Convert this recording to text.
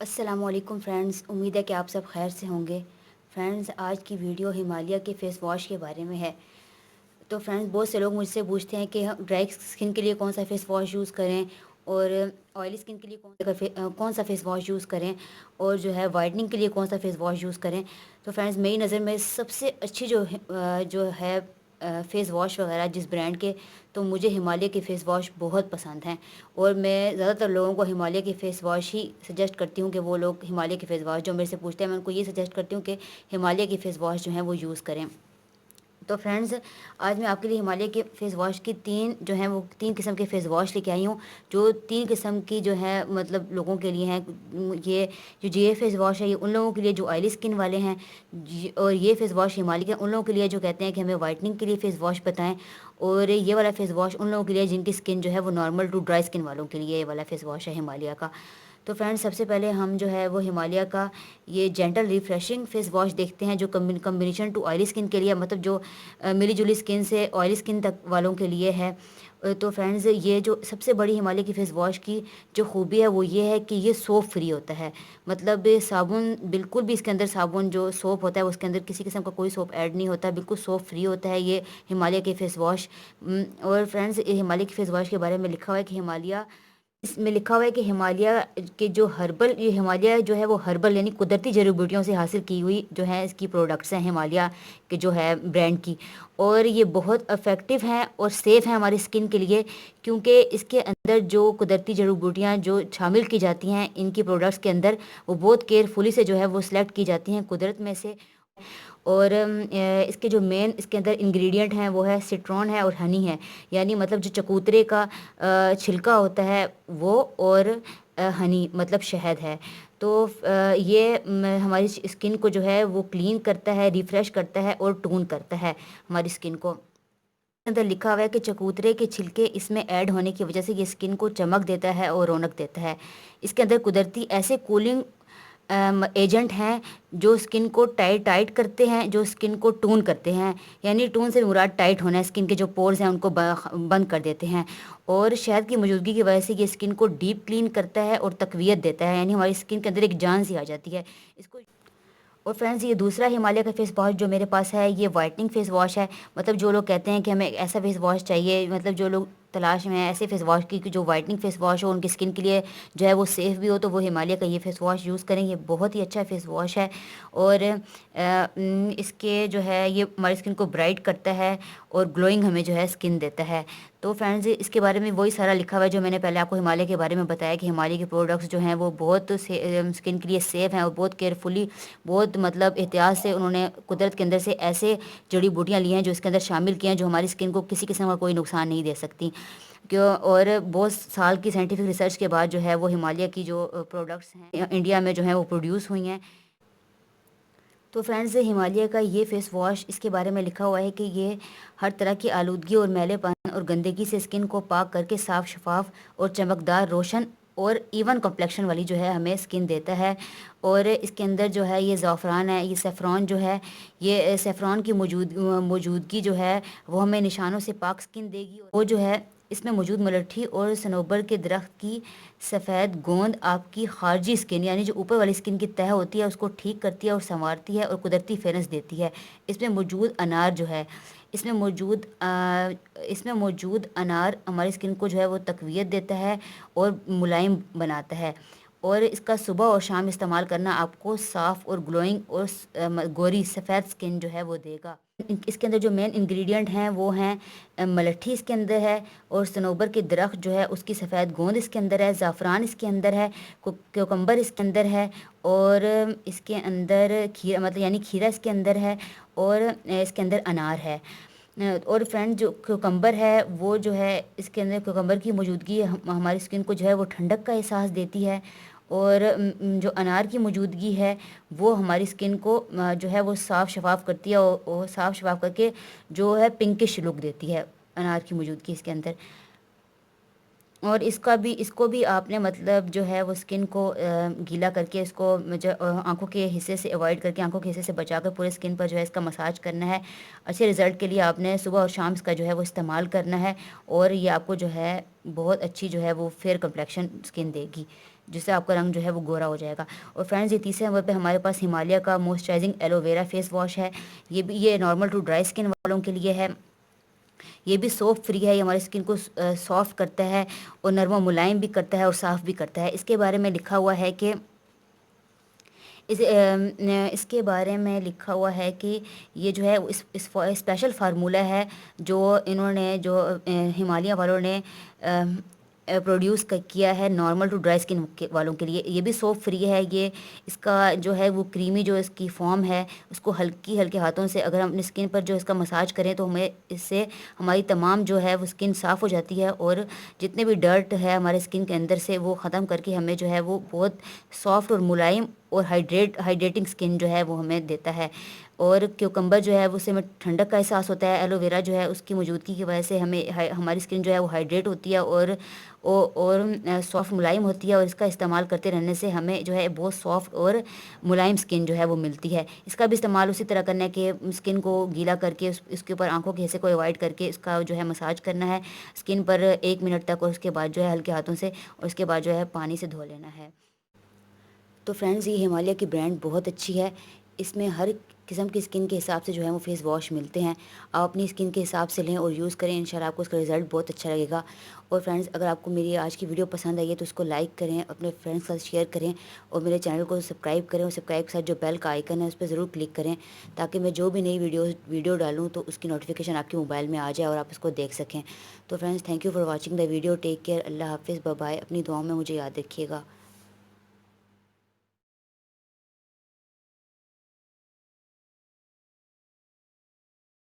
अस्सलामुअलैकुम फ्रेंड्स, उम्मीद है कि आप सब खैर से होंगे। फ्रेंड्स, आज की वीडियो हिमालय के फेस वॉश के बारे में है। तो फ्रेंड्स, बहुत से लोग मुझसे पूछते हैं कि हम ड्राई स्किन के लिए कौन सा फेस वॉश यूज़ करें और ऑयली स्किन के लिए कौन सा फेस वॉश यूज़ करें और जो है वाइटनिंग के लिए कौन सा फेस वॉश यूज़ करें। तो फ्रेंड्स, मेरी नज़र में सबसे अच्छी जो है फेस वॉश वगैरह जिस ब्रांड के, तो मुझे हिमालय के फेस वॉश बहुत पसंद हैं और मैं ज़्यादातर लोगों को हिमालय के फेस वॉश ही सजेस्ट करती हूँ कि वो लोग हिमालय के फेस वॉश जो मेरे से पूछते हैं, मैं उनको ये सजेस्ट करती हूँ कि हिमालय के फेस वॉश जो हैं वो यूज़ करें। तो फ्रेंड्स, आज मैं आपके लिए हिमालय के फेस वॉश की तीन किस्म के फेस वॉश लेके आई हूँ, जो तीन किस्म की जो है मतलब लोगों के लिए हैं। ये फेस वॉश है, ये उन लोगों के लिए जो ऑयली स्किन वाले हैं, और ये फेस वॉश हिमालय के उन लोगों के लिए जो कहते हैं कि हमें वाइटनिंग के लिए फेस वॉश बताएं, और ये वाला फेस वॉश उन लोगों के लिए जिनकी स्किन जो है वो नॉर्मल टू ड्राई स्किन वालों के लिए ये वाला फेस वॉश है हिमालय का। तो फ्रेंड्स, सबसे पहले हम जो है वो हिमालय का ये जेंटल रिफ्रेशिंग फेस वॉश देखते हैं, जो कम्बिनेशन टू ऑयली स्किन के लिए, मतलब जो मिली जुली स्किन से ऑयली स्किन तक वालों के लिए है। तो फ्रेंड्स, ये जो सबसे बड़ी हिमालय की फेस वॉश की जो खूबी है वो ये है कि ये सोप फ्री होता है। मतलब साबुन बिल्कुल भी, इसके अंदर साबुन जो सोप होता है उसके अंदर किसी किस्म का कोई सोप ऐड नहीं होता, बिल्कुल सोप फ्री होता है ये हिमालय के फेस वॉश। और फ्रेंड्स, हिमालय के फेस वॉश के बारे में लिखा हुआ है कि इसमें लिखा हुआ है कि हिमालय के जो हर्बल, ये हिमालय जो है वो हर्बल यानी कुदरती जड़ी बूटियों से हासिल की हुई जो है इसकी प्रोडक्ट्स हैं हिमालय के जो है ब्रांड की। और ये बहुत इफ़ेक्टिव हैं और सेफ़ हैं हमारी स्किन के लिए, क्योंकि इसके अंदर जो कुदरती जड़ी बूटियाँ जो शामिल की जाती हैं इनकी प्रोडक्ट्स के अंदर, वो बहुत केयरफुली से जो है वो सिलेक्ट की जाती हैं कुदरत में से। और इसके जो मेन इसके अंदर इंग्रेडिएंट हैं वो है सिट्रॉन है और हनी है, यानी मतलब जो चकोतरे का छिलका होता है वो, और हनी मतलब शहद है। तो ये हमारी स्किन को जो है वो क्लीन करता है, रिफ़्रेश करता है और टोन करता है हमारी स्किन को। अंदर लिखा हुआ है कि चकोतरे के छिलके इसमें ऐड होने की वजह से ये स्किन को चमक देता है और रौनक देता है। इसके अंदर कुदरती ऐसे कूलिंग एजेंट हैं जो स्किन को टाइट करते हैं, जो स्किन को टोन करते हैं, यानी टोन से मुराद टाइट होना है, स्किन के जो पोर्स हैं उनको बंद कर देते हैं। और शहद की मौजूदगी की वजह से ये स्किन को डीप क्लीन करता है और तकवियत देता है, यानी हमारी स्किन के अंदर एक जान सी आ जाती है इसको। और फ्रेंड्स, ये दूसरा हिमालय का फेस वॉश जो मेरे पास है ये वाइटनिंग फेस वॉश है। मतलब जो लोग कहते हैं कि हमें ऐसा फेस वॉश चाहिए, मतलब जो लोग तलाश में है ऐसे फेस वॉश की कि जो वाइटनिंग फेस वॉश हो, उनकी स्किन के लिए जो है वो सेफ़ भी हो, तो वो हिमालय का ये फेस वॉश यूज़ करें। ये बहुत ही अच्छा फेस वॉश है और इसके जो है ये हमारी स्किन को ब्राइट करता है और ग्लोइंग हमें जो है स्किन देता है। तो फ्रेंड्स, इसके बारे में वही सारा लिखा हुआ है जो मैंने पहले आपको हिमालय के बारे में बताया कि हिमालय के प्रोडक्ट्स जो हैं वो बहुत स्किन के लिए सेफ़ हैं और बहुत केयरफुली, बहुत मतलब एहतियात से उन्होंने कुदरत के अंदर से ऐसे जड़ी बूटियाँ ली हैं जो इसके अंदर शामिल की हैं जो हमारी स्किन को किसी किस्म का कोई नुकसान नहीं दे सकती। क्यों, और बहुत साल की साइंटिफिक रिसर्च के बाद जो है वो हिमालय की जो प्रोडक्ट्स हैं इंडिया में जो हैं वो प्रोड्यूस हुई हैं। तो फ्रेंड्स, हिमालय का ये फेस वॉश, इसके बारे में लिखा हुआ है कि ये हर तरह की आलूदगी और मैलेपन और गंदगी से स्किन को पाक करके साफ शफाफ और चमकदार, रोशन और इवन कॉम्प्लेक्शन वाली जो है हमें स्किन देता है। और इसके अंदर जो है ये ज़ाफ़रान है, ये सेफ़रॉन जो है, ये सेफ़रॉन की मौजूदगी जो है वो हमें निशानों से पाक स्किन देगी। वो जो है इसमें मौजूद मलट्ठी और सनोबर के दरख्त की सफ़ेद गोंद आपकी खारजी स्किन, यानी जो ऊपर वाली स्किन की तह होती है उसको ठीक करती है और संवारती है और कुदरती फेयरनेस देती है। इसमें मौजूद अनार जो है इसमें मौजूद अनार हमारी स्किन को जो है वो तक़वियत देता है और मुलायम बनाता है। और इसका सुबह और शाम इस्तेमाल करना आपको साफ़ और ग्लोइंग और गोरी सफ़ेद स्किन जो है वो देगा। इसके अंदर जो मेन इंग्रेडिएंट हैं वो हैं मलट्ठी इसके अंदर है, और सनोबर के दरख्त जो है उसकी सफ़ेद गोंद इसके अंदर है, ज़ाफ़रान इसके अंदर है, क्यूकम्बर इसके अंदर है, और इसके अंदर खीरा मतलब यानी खीरा इसके अंदर है, और इसके अंदर अनार है। और फ्रेंड, जो क्यूकम्बर है वो जो है इसके अंदर क्यूकम्बर की मौजूदगी हमारी स्किन को जो है वो ठंडक का एहसास देती है। और जो अनार की मौजूदगी है वो हमारी स्किन को जो है वो साफ़ शफाफ करती है, और साफ़ शफाफ करके जो है पिंकिश लुक देती है अनार की मौजूदगी इसके अंदर। और इसको भी आपने मतलब जो है वो स्किन को गीला करके इसको जो आँखों के हिस्से से अवॉइड करके, आँखों के हिस्से से बचाकर पूरे स्किन पर जो है इसका मसाज करना है। अच्छे रिज़ल्ट के लिए आपने सुबह और शाम इसका जो है वो इस्तेमाल करना है, और ये आपको जो है बहुत अच्छी जो है वो फेयर कम्प्लेक्शन स्किन देगी। जिससे आपका रंग जो है वो गोरा हो जाएगा। और फ्रेंड्स ये तीसरे नंबर पे हमारे पास हिमालय का मॉइस्चराइजिंग एलोवेरा फेस वॉश है। ये नॉर्मल टू ड्राई स्किन वालों के लिए है। ये भी सोप फ्री है, ये हमारी स्किन को सॉफ्ट करता है और नरम और मुलायम भी करता है और साफ़ भी करता है। इसके बारे में लिखा हुआ है कि इसके बारे में लिखा हुआ है कि ये जो है स्पेशल फार्मूला है जो इन्होंने जो हिमालय वालों ने प्रोड्यूस किया है नॉर्मल टू ड्राई स्किन वालों के लिए। ये भी सोप फ्री है। ये इसका जो है वो क्रीमी जो इसकी फॉर्म है उसको हल्के हाथों से अगर हम अपनी स्किन पर जो इसका मसाज करें तो हमें इससे हमारी तमाम जो है वो स्किन साफ़ हो जाती है और जितने भी डर्ट है हमारे स्किन के अंदर से वो ख़त्म करके हमें जो है वो बहुत सॉफ्ट और मुलायम और हाइड्रेटिंग स्किन जो है वो हमें देता है। और क्यूकम्बर जो है उससे हमें ठंडक का एहसास होता है। एलोवेरा जो है उसकी मौजूदगी की वजह से हमारी स्किन जो है वो हाइड्रेट होती है और सॉफ्ट मुलायम होती है और इसका इस्तेमाल करते रहने से हमें जो है बहुत सॉफ्ट और मुलायम स्किन जो है वो मिलती है। इसका भी इस्तेमाल उसी तरह करना है कि स्किन को गीला करके इसके ऊपर आंखों के हिस्से को अवॉइड करके इसका जो है मसाज करना है स्किन पर 1 मिनट तक और उसके बाद जो है हल्के हाथों से और उसके बाद जो है पानी से धो लेना है। तो फ्रेंड्स ये हिमालय की ब्रांड बहुत अच्छी है। इसमें हर किस्म की स्किन के हिसाब से जो है वो फेस वॉश मिलते हैं। आप अपनी स्किन के हिसाब से लें और यूज़ करें, इंशाल्लाह आपको उसका रिज़ल्ट बहुत अच्छा लगेगा। और फ्रेंड्स अगर आपको मेरी आज की वीडियो पसंद आई है तो उसको लाइक करें, अपने फ्रेंड्स के साथ शेयर करें और मेरे चैनल को सब्सक्राइब करें और सब्सक्राइब के साथ जो बेल का आइकन है उस पर ज़रूर क्लिक करें ताकि मैं जो भी नई वीडियो डालूँ तो उसकी नोटिफिकेशन आपके मोबाइल में आ जाए और आप उसको देख सकें। तो friends thank you for watching the video. Take care. अल्लाह हाफिज़। Bye bye. अपनी दुआओं में मुझे याद रखिएगा।